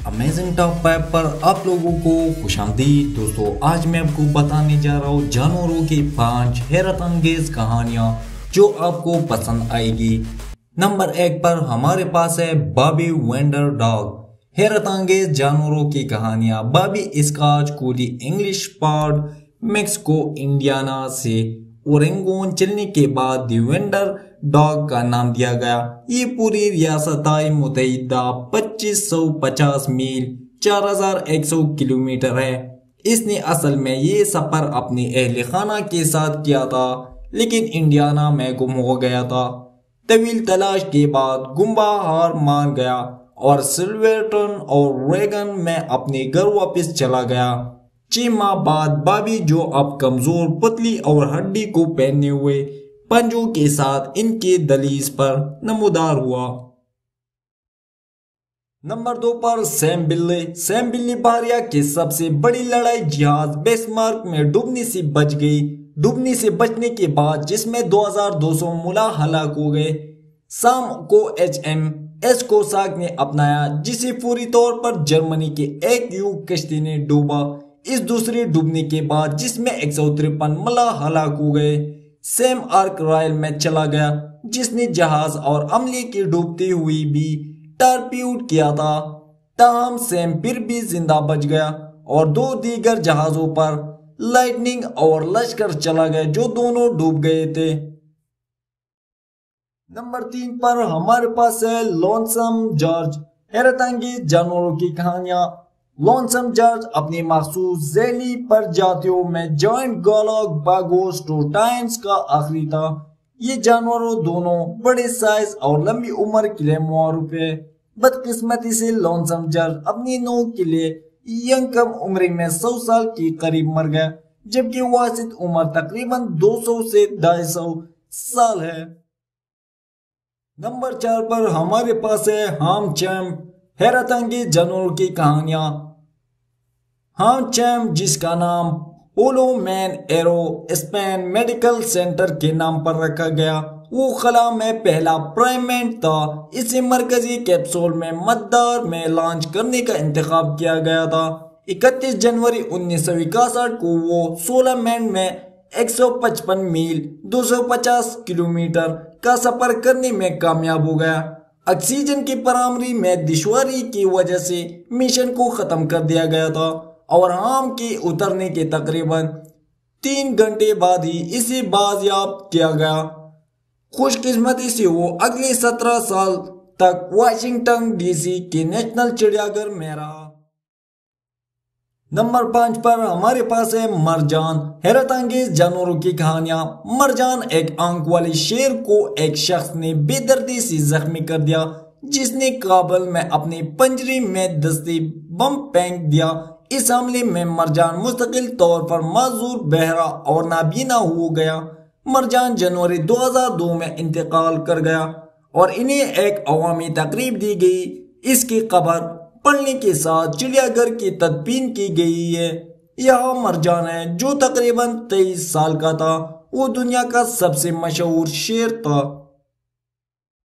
Amazing top 5 पर आप लोगों को खुशामदीद। दोस्तों आज मैं आपको बताने जा रहा हूँ जानवरों की 5 हैरत अंगेज कहानियाँ जो आपको पसंद आएगी। नंबर 1 पर हमारे पास है बॉबी वेंडर डॉग। हैरत अंगेज जानवरों की कहानियाँ। Bobby Scotch collie English shepherd Mexico Indiana से ओरेगोन चलने के बाद दी वेंडर डॉग का नाम दिया गया। ये पूरी रियासत मुत्तहिदा 2550 मील 4100 किलोमीटर है। इसने असल में ये सफर अपनी अहल खाना के साथ किया था, लेकिन इंडियाना में गुम हो गया था। तवील तलाश के बाद गुम्बा हार मान गया और सिल्वर्टन और रेगन में अपने घर वापस चला गया। 6 माह बाद बॉबी, जो अब कमजोर, पतली और हड्डी को पहने हुए पंजों के साथ इनके दहलीज पर नमूदार हुआ। नंबर 2 पर सैम बिल्ली। सैम बिल्ली बहरिया की सबसे बड़ी लड़ाई जहाज बिस्मार्क में डूबने से बच गई। डूबने से बचने के बाद जिसमें 2200 मुला हलाक हो गए। शाम को HMS कोसाक ने अपनाया, जिसे पूरी तौर पर जर्मनी के एक युग कश्ती ने डूबा। इस दूसरे डूबने के बाद जिसमें 153 मुला हलाक हो गए। सैम आर्क रॉयल में चला गया, जिसने जहाज और अमले की डूबती हुई भी टारपीड किया था। ताहम सैम फिर भी जिंदा बच गया और 2 दीगर जहाजों पर लाइटनिंग और लश्कर चला गया, जो दोनों डूब गए थे। नंबर 3 पर हमारे पास है लोनसम जॉर्ज। हैरत अंगेज जानवरों की कहानियां। लोनसम जॉर्ज अपनी मखसूस जैली प्रजातियों में जॉइंट गॉलॉग बागोस टोटाइन्स का आखिरी था। ये जानवरों दोनों बड़े साइज और लंबी उम्र के लिए मारूफ है। बदकिस्मती से लोनसम जॉर्ज अपनी नोक के लिए यंग कम उम्र में 100 साल के करीब मर गया, जबकि वाजिद उम्र तकरीबन 200 से 250 साल है। नंबर 4 पर हमारे पास है हाम चैम्प। हैरत अंगेज जानवरों की कहानियां। हाम चैम्प, जिसका नाम पोलो मैन एरो स्पेन मेडिकल सेंटर के नाम पर रखा गया, वो खला में पहला प्राइमेट था। इसे मरकजी कैप्सूल में मतदार में लॉन्च करने का इंतखाब किया गया था। 31 जनवरी 1961 को वो 16 मिनट में 155 मील 250 किलोमीटर का सफर करने में कामयाब हो गया। ऑक्सीजन की बरामदी में दुश्वारी की वजह से मिशन को खत्म कर दिया गया था और हाम के उतरने के तकरीबन 3 घंटे बाद ही इसे बाजियाब किया गया। खुशकिस्मती से वो अगले 17 साल तक वाशिंगटन DC के नेशनल चिड़ियाघर में रहा। नंबर 5 पर हमारे पास है मरजान। हैरत अंगेज जानवरों की कहानियां। मरजान एक आंख वाले शेर को एक शख्स ने बेदर्दी से जख्मी कर दिया, जिसने काबुल में अपने पंजरे में दस्ती बम फेंक दिया। इस हमले में मरजान मुस्तकिल तौर पर माजूर, बहरा और नाबीना हो गया। मरजान जनवरी 2002 में इंतकाल कर गया और इन्हें एक अवामी तकरीब दी गई। इसकी खबर पढ़ने के साथ चिड़ियाघर की तदफीन की गई है। यह मरजान है जो तकरीबन 23 साल का था। वो दुनिया का सबसे मशहूर शेर था।